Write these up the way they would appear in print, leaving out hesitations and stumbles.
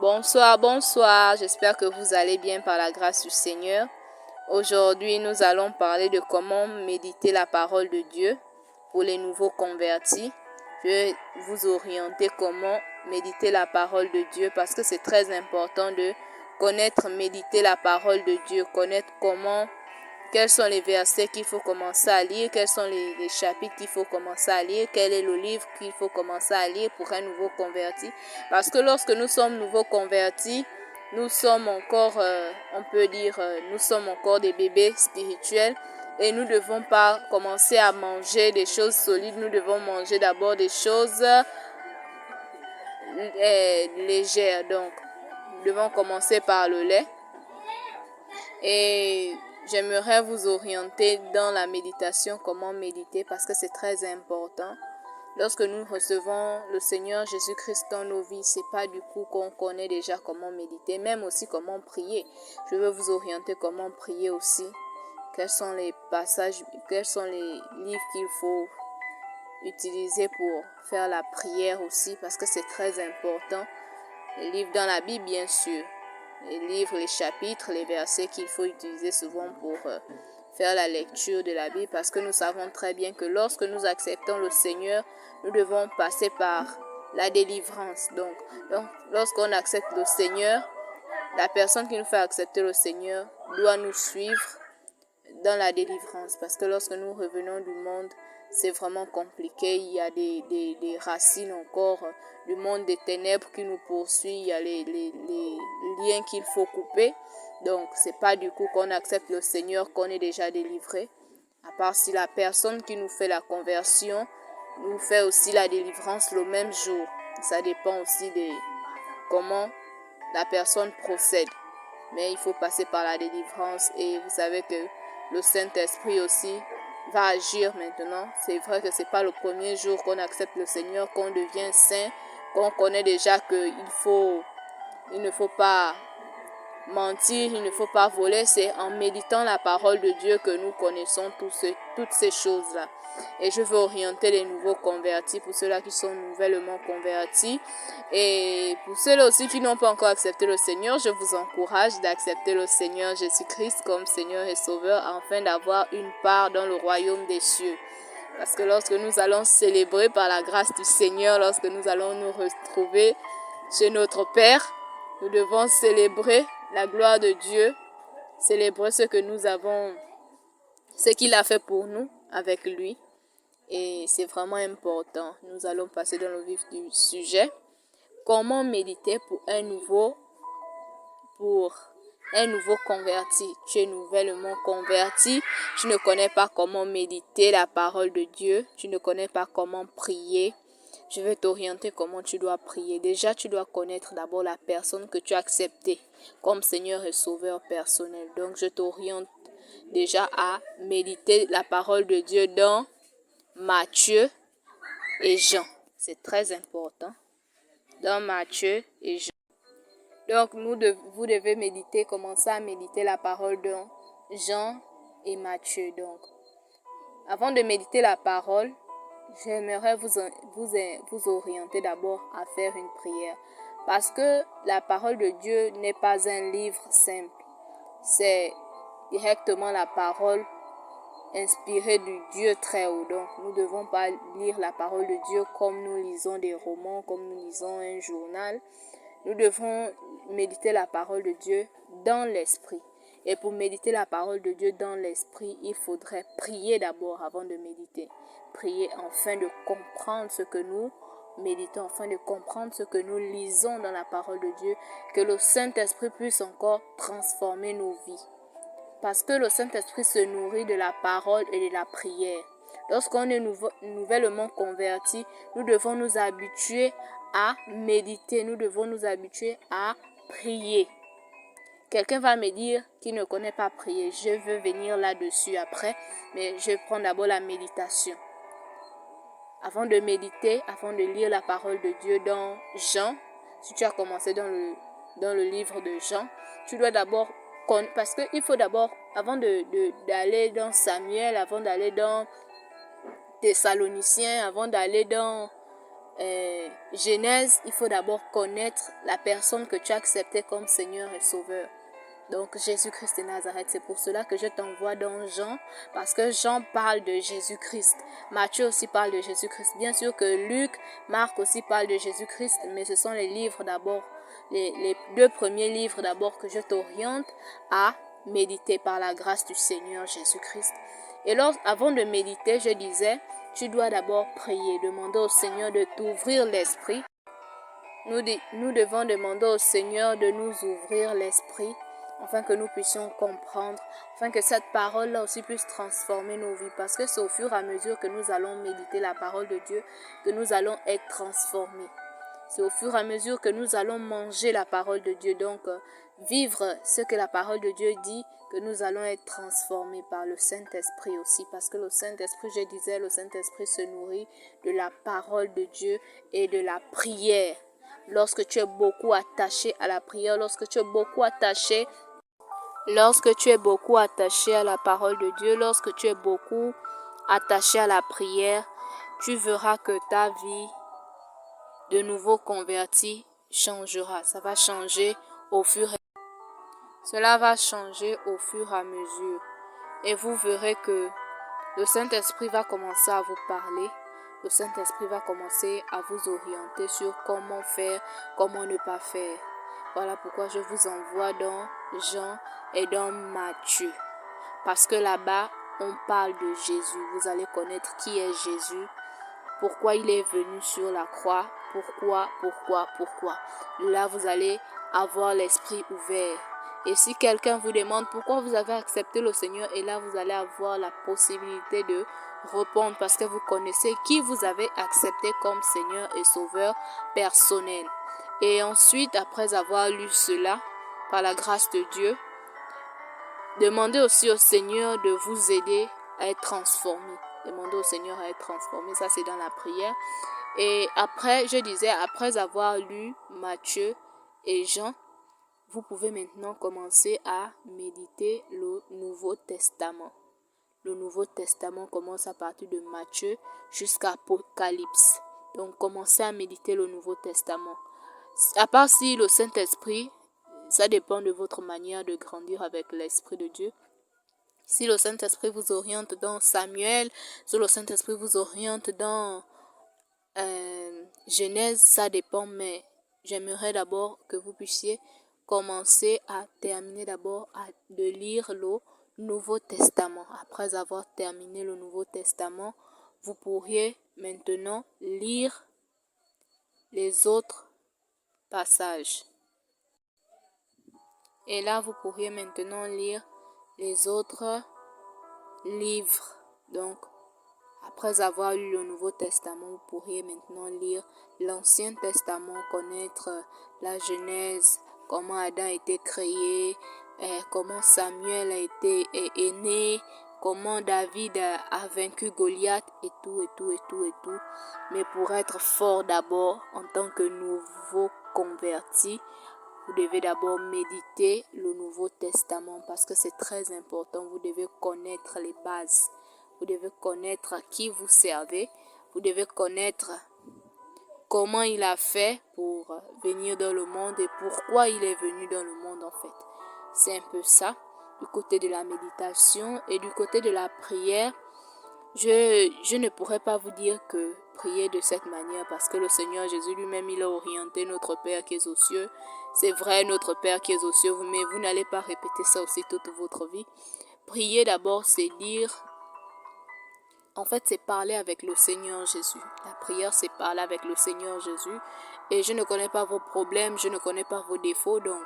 Bonsoir, bonsoir, j'espère que vous allez bien par la grâce du Seigneur. Aujourd'hui, nous allons parler de comment méditer la parole de Dieu pour les nouveaux convertis. Je vais vous orienter comment méditer la parole de Dieu parce que c'est très important de connaître, méditer la parole de Dieu, connaître quels sont les versets qu'il faut commencer à lire, quels sont les chapitres qu'il faut commencer à lire, quel est le livre qu'il faut commencer à lire pour un nouveau converti. Parce que lorsque nous sommes nouveaux convertis, nous sommes encore, nous sommes encore des bébés spirituels et nous ne devons pas commencer à manger des choses solides. Nous devons manger d'abord des choses légères. Donc, nous devons commencer par le lait. Et j'aimerais vous orienter dans la méditation, comment méditer, parce que c'est très important. Lorsque nous recevons le Seigneur Jésus-Christ dans nos vies, c'est pas du coup qu'on connaît déjà comment méditer, même aussi comment prier. Je veux vous orienter comment prier aussi. Quels sont les passages, quels sont les livres qu'il faut utiliser pour faire la prière aussi, parce que c'est très important. Les livres dans la Bible, bien sûr. Les livres, les chapitres, les versets qu'il faut utiliser souvent pour faire la lecture de la Bible, parce que nous savons très bien que lorsque nous acceptons le Seigneur, nous devons passer par la délivrance. Donc lorsqu'on accepte le Seigneur, la personne qui nous fait accepter le Seigneur doit nous suivre dans la délivrance, parce que lorsque nous revenons du monde, c'est vraiment compliqué. Il y a des racines encore du monde des ténèbres qui nous poursuit. Il y a les liens qu'il faut couper. Donc, c'est pas du coup qu'on accepte le Seigneur qu'on est déjà délivré. À part si la personne qui nous fait la conversion nous fait aussi la délivrance le même jour. Ça dépend aussi de comment la personne procède. Mais il faut passer par la délivrance. Et vous savez que le Saint-Esprit aussi va agir maintenant. C'est vrai que c'est pas le premier jour qu'on accepte le Seigneur, qu'on devient saint, qu'on connaît déjà qu'il ne faut pas mentir, il ne faut pas voler. C'est en méditant la parole de Dieu que nous connaissons toutes ces choses-là. Et je veux orienter les nouveaux convertis, pour ceux-là qui sont nouvellement convertis. Et pour ceux-là aussi qui n'ont pas encore accepté le Seigneur, je vous encourage d'accepter le Seigneur Jésus-Christ comme Seigneur et Sauveur, afin d'avoir une part dans le royaume des cieux. Parce que lorsque nous allons célébrer par la grâce du Seigneur, lorsque nous allons nous retrouver chez notre Père, nous devons célébrer la gloire de Dieu, célébrer ce que nous avons, ce qu'il a fait pour nous avec lui. Et c'est vraiment important. Nous allons passer dans le vif du sujet. Comment méditer pour un nouveau converti? Tu es nouvellement converti. Tu ne connais pas comment méditer la parole de Dieu. Tu ne connais pas comment prier. Je vais t'orienter comment tu dois prier. Déjà, tu dois connaître d'abord la personne que tu as acceptée comme Seigneur et Sauveur personnel. Donc, je t'oriente déjà à méditer la parole de Dieu dans Matthieu et Jean. C'est très important. Dans Matthieu et Jean. Donc, vous devez méditer, commencer à méditer la parole de Jean et Matthieu. Donc, avant de méditer la parole, j'aimerais vous orienter d'abord à faire une prière. Parce que la parole de Dieu n'est pas un livre simple. C'est directement la parole inspirée du Dieu très haut. Donc, nous ne devons pas lire la parole de Dieu comme nous lisons des romans, comme nous lisons un journal. Nous devons méditer la parole de Dieu dans l'esprit. Et pour méditer la parole de Dieu dans l'esprit, il faudrait prier d'abord avant de méditer. Prier afin de comprendre ce que nous méditons, afin de comprendre ce que nous lisons dans la parole de Dieu, que le Saint-Esprit puisse encore transformer nos vies. Parce que le Saint-Esprit se nourrit de la parole et de la prière. Lorsqu'on est nouvellement converti, nous devons nous habituer à méditer, nous devons nous habituer à prier. Quelqu'un va me dire qu'il ne connaît pas prier. Je veux venir là-dessus après, mais je prends d'abord la méditation. Avant de méditer, avant de lire la parole de Dieu dans Jean, si tu as commencé dans le livre de Jean, tu dois d'abord, parce qu'il faut d'abord, avant d'aller dans Samuel, avant d'aller dans Thessaloniciens, avant d'aller dans Genèse, il faut d'abord connaître la personne que tu as acceptée comme Seigneur et Sauveur. Donc Jésus-Christ de Nazareth, c'est pour cela que je t'envoie dans Jean, parce que Jean parle de Jésus-Christ. Matthieu aussi parle de Jésus-Christ. Bien sûr que Luc, Marc aussi parle de Jésus-Christ, mais ce sont les livres d'abord, les deux premiers livres d'abord que je t'oriente à méditer par la grâce du Seigneur Jésus-Christ. Et avant de méditer, je disais, tu dois d'abord prier, demander au Seigneur de t'ouvrir l'esprit. Nous devons demander au Seigneur de nous ouvrir l'esprit, afin que nous puissions comprendre, afin que cette parole-là aussi puisse transformer nos vies. Parce que c'est au fur et à mesure que nous allons méditer la parole de Dieu que nous allons être transformés. C'est au fur et à mesure que nous allons manger la parole de Dieu, donc vivre ce que la parole de Dieu dit, que nous allons être transformés par le Saint-Esprit aussi. Parce que le Saint-Esprit, je disais, le Saint-Esprit se nourrit de la parole de Dieu et de la prière. Lorsque tu es beaucoup attaché à la prière, lorsque tu es beaucoup attaché à la parole de Dieu, lorsque tu es beaucoup attaché à la prière, tu verras que ta vie de nouveau converti changera. Ça va changer Cela va changer au fur et à mesure. Et vous verrez que le Saint-Esprit va commencer à vous parler. Le Saint-Esprit va commencer à vous orienter sur comment faire, comment ne pas faire. Voilà pourquoi je vous envoie dans Jean et dans Matthieu. Parce que là-bas, on parle de Jésus. Vous allez connaître qui est Jésus, pourquoi il est venu sur la croix, pourquoi. Là, vous allez avoir l'esprit ouvert. Et si quelqu'un vous demande pourquoi vous avez accepté le Seigneur, et là, vous allez avoir la possibilité de répondre parce que vous connaissez qui vous avez accepté comme Seigneur et Sauveur personnel. Et ensuite, après avoir lu cela, par la grâce de Dieu, demandez aussi au Seigneur de vous aider à être transformé. Demandez au Seigneur à être transformé, ça c'est dans la prière. Et après, je disais, après avoir lu Matthieu et Jean, vous pouvez maintenant commencer à méditer le Nouveau Testament. Le Nouveau Testament commence à partir de Matthieu jusqu'à Apocalypse. Donc, commencez à méditer le Nouveau Testament. À part si le Saint-Esprit, ça dépend de votre manière de grandir avec l'Esprit de Dieu. Si le Saint-Esprit vous oriente dans Samuel, si le Saint-Esprit vous oriente dans Genèse, ça dépend, mais j'aimerais d'abord que vous puissiez commencer à terminer d'abord de lire le Nouveau Testament. Après avoir terminé le Nouveau Testament, vous pourriez maintenant lire les autres passages. Et là, vous pourriez maintenant lire les autres livres. Donc, après avoir lu le Nouveau Testament, vous pourriez maintenant lire l'Ancien Testament, connaître la Genèse, comment Adam a été créé, comment Samuel est né, comment David a vaincu Goliath et tout. Mais pour être fort d'abord, en tant que nouveau converti, vous devez d'abord méditer le Nouveau Testament parce que c'est très important. Vous devez connaître les bases. Vous devez connaître à qui vous servez. Vous devez connaître comment il a fait pour venir dans le monde et pourquoi il est venu dans le monde en fait. C'est un peu ça, du côté de la méditation et du côté de la prière. Je ne pourrais pas vous dire que prier de cette manière parce que le Seigneur Jésus lui-même, il a orienté notre Père qui est aux cieux. C'est vrai, notre Père qui est aux cieux, mais vous n'allez pas répéter ça aussi toute votre vie. Prier d'abord, c'est dire... En fait, c'est parler avec le Seigneur Jésus. La prière, c'est parler avec le Seigneur Jésus. Et je ne connais pas vos problèmes, je ne connais pas vos défauts, donc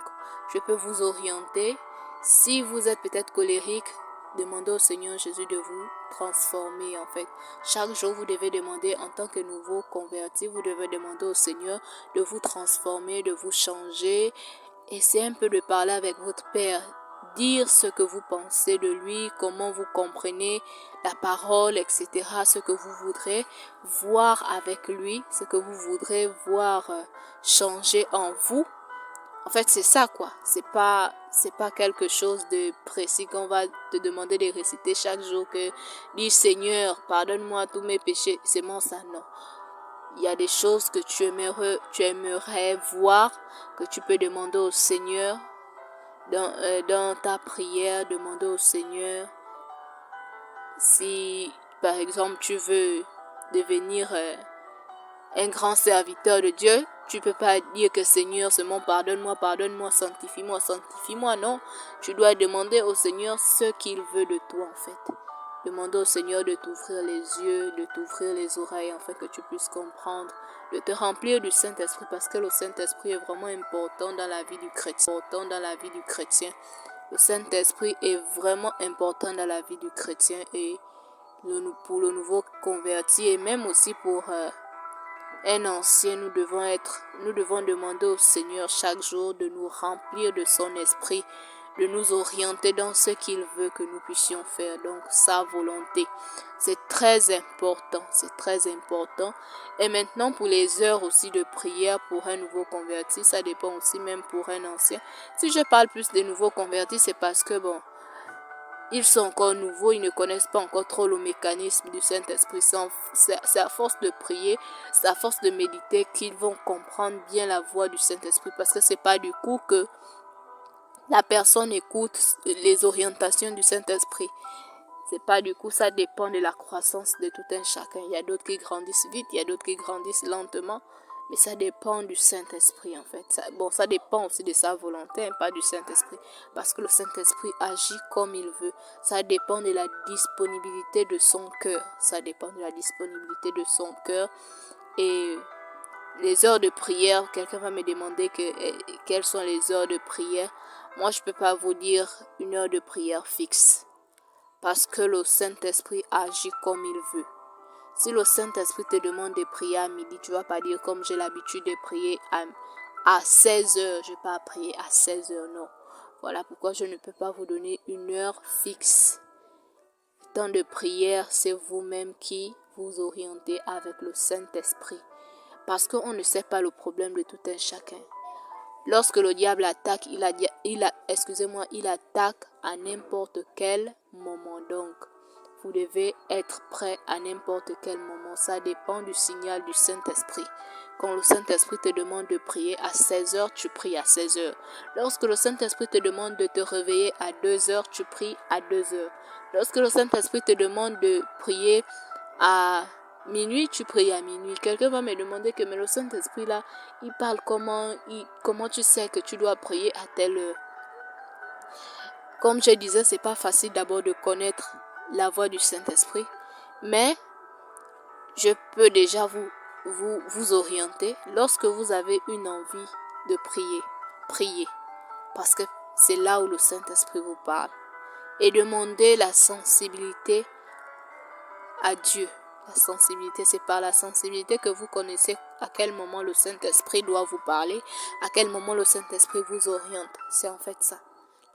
je peux vous orienter. Si vous êtes peut-être colérique, demandez au Seigneur Jésus de vous transformer en fait. Chaque jour, vous devez demander en tant que nouveau converti, vous devez demander au Seigneur de vous transformer, de vous changer. Essayez un peu de parler avec votre Père. Dire ce que vous pensez de lui, comment vous comprenez la parole, etc. Ce que vous voudrez voir avec lui, ce que vous voudrez voir changer en vous. En fait, c'est ça quoi. C'est pas quelque chose de précis qu'on va te demander de réciter chaque jour que dis Seigneur, pardonne-moi tous mes péchés. C'est mon ça, non. il y a des choses que tu aimerais voir, que tu peux demander au Seigneur dans ta prière, demander au Seigneur. Si, par exemple, tu veux devenir un grand serviteur de Dieu, tu peux pas dire que Seigneur, seulement pardonne-moi, pardonne-moi, sanctifie-moi, sanctifie-moi. Non, tu dois demander au Seigneur ce qu'il veut de toi, en fait. Demander au Seigneur de t'ouvrir les yeux, de t'ouvrir les oreilles, en fait, que tu puisses comprendre, de te remplir du Saint-Esprit, parce que le Saint-Esprit est vraiment important dans la vie du chrétien. Le Saint-Esprit est vraiment important dans la vie du chrétien et pour le nouveau converti et même aussi pour un ancien, nous devons demander au Seigneur chaque jour de nous remplir de son esprit, de nous orienter dans ce qu'il veut que nous puissions faire, donc sa volonté. C'est très important. Et maintenant pour les heures aussi de prière pour un nouveau converti, ça dépend aussi même pour un ancien. Si je parle plus des nouveaux convertis, c'est parce que ils sont encore nouveaux, ils ne connaissent pas encore trop le mécanisme du Saint-Esprit. C'est à force de prier, c'est à force de méditer qu'ils vont comprendre bien la voix du Saint-Esprit. Parce que c'est pas du coup que la personne écoute les orientations du Saint-Esprit. C'est pas du coup, ça dépend de la croissance de tout un chacun. Il y a d'autres qui grandissent vite, il y a d'autres qui grandissent lentement. Mais ça dépend du Saint-Esprit en fait. Ça dépend aussi de sa volonté, pas du Saint-Esprit. Parce que le Saint-Esprit agit comme il veut. Ça dépend de la disponibilité de son cœur. Et les heures de prière, quelqu'un va me demander quelles sont les heures de prière. Moi, je ne peux pas vous dire une heure de prière fixe. Parce que le Saint-Esprit agit comme il veut. Si le Saint-Esprit te demande de prier à midi, tu ne vas pas dire comme j'ai l'habitude de prier à 16 heures. Je ne vais pas prier à 16 heures, non. Voilà pourquoi je ne peux pas vous donner une heure fixe. Le temps de prière, c'est vous-même qui vous orientez avec le Saint-Esprit. Parce qu'on ne sait pas le problème de tout un chacun. Lorsque le diable attaque, il attaque à n'importe quel moment. Donc, vous devez être prêt à n'importe quel moment. Ça dépend du signal du Saint-Esprit. Quand le Saint-Esprit te demande de prier à 16 heures, tu pries à 16 heures. Lorsque le Saint-Esprit te demande de te réveiller à 2 heures, tu pries à 2 heures. Lorsque le Saint-Esprit te demande de prier à minuit, tu pries à minuit. Quelqu'un va me demander mais le Saint-Esprit là, il parle comment tu sais que tu dois prier à telle heure? Comme je disais, c'est pas facile d'abord de connaître la voix du Saint-Esprit, mais je peux déjà vous orienter. Lorsque vous avez une envie de priez, parce que c'est là où le Saint-Esprit vous parle. Et demandez la sensibilité à Dieu. La sensibilité, c'est par la sensibilité que vous connaissez à quel moment le Saint-Esprit doit vous parler, à quel moment le Saint-Esprit vous oriente. C'est en fait ça,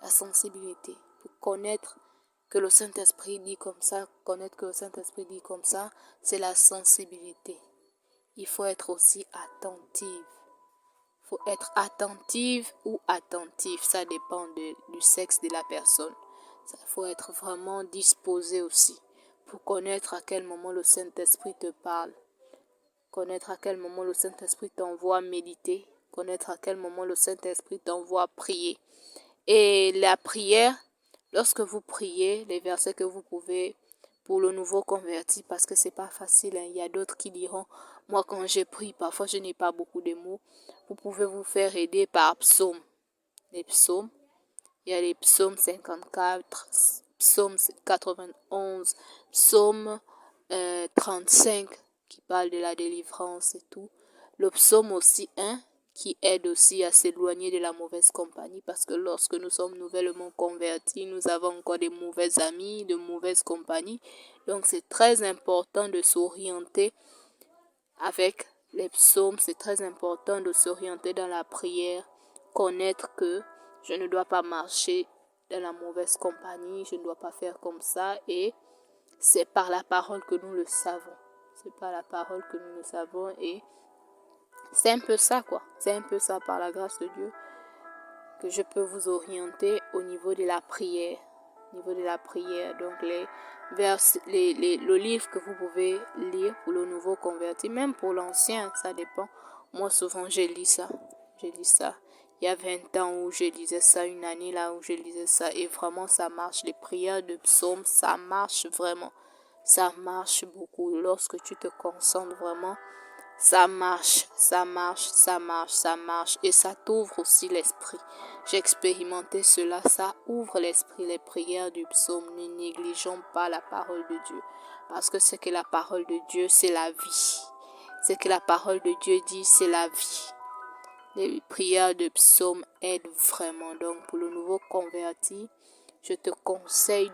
la sensibilité. Pour connaître que le Saint-Esprit dit comme ça, c'est la sensibilité. Il faut être aussi attentive. Il faut être attentive ou attentif, ça dépend du sexe de la personne. Il faut être vraiment disposé aussi. Pour connaître à quel moment le Saint-Esprit te parle, connaître à quel moment le Saint-Esprit t'envoie méditer, connaître à quel moment le Saint-Esprit t'envoie prier. Et la prière, lorsque vous priez, les versets que vous pouvez pour le nouveau converti, parce que c'est pas facile, il y a d'autres qui diront, moi quand je prie, parfois je n'ai pas beaucoup de mots, vous pouvez vous faire aider par psaume. Les psaumes, il y a les psaumes 54, psaume 91, psaume 35 qui parle de la délivrance et tout. Le psaume aussi 1 qui aide aussi à s'éloigner de la mauvaise compagnie, parce que lorsque nous sommes nouvellement convertis, nous avons encore des mauvais amis, de mauvaises compagnies. Donc c'est très important de s'orienter avec les psaumes, c'est très important de s'orienter dans la prière, connaître que je ne dois pas marcher dans la mauvaise compagnie, je ne dois pas faire comme ça, et c'est par la parole que nous le savons. Et c'est un peu ça quoi. C'est un peu ça par la grâce de Dieu que je peux vous orienter au niveau de la prière. au niveau de la prière. Donc le livre que vous pouvez lire pour le nouveau converti, même pour l'ancien, ça dépend. Moi souvent je lis ça. Il y a 20 ans où je lisais ça, une année là où je lisais ça, et vraiment ça marche. Les prières de psaumes, ça marche vraiment. Ça marche beaucoup. Lorsque tu te concentres vraiment, ça marche. Et ça t'ouvre aussi l'esprit. J'ai expérimenté cela, ça ouvre l'esprit, les prières du psaume. Ne négligeons pas la parole de Dieu. Parce que ce que la parole de Dieu, c'est la vie. Ce que la parole de Dieu dit, c'est la vie. Les prières de psaume aident vraiment. Donc pour le nouveau converti, je te conseille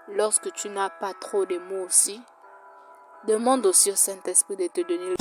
lorsque tu n'as pas trop de mots aussi, demande aussi au Saint-Esprit de te donner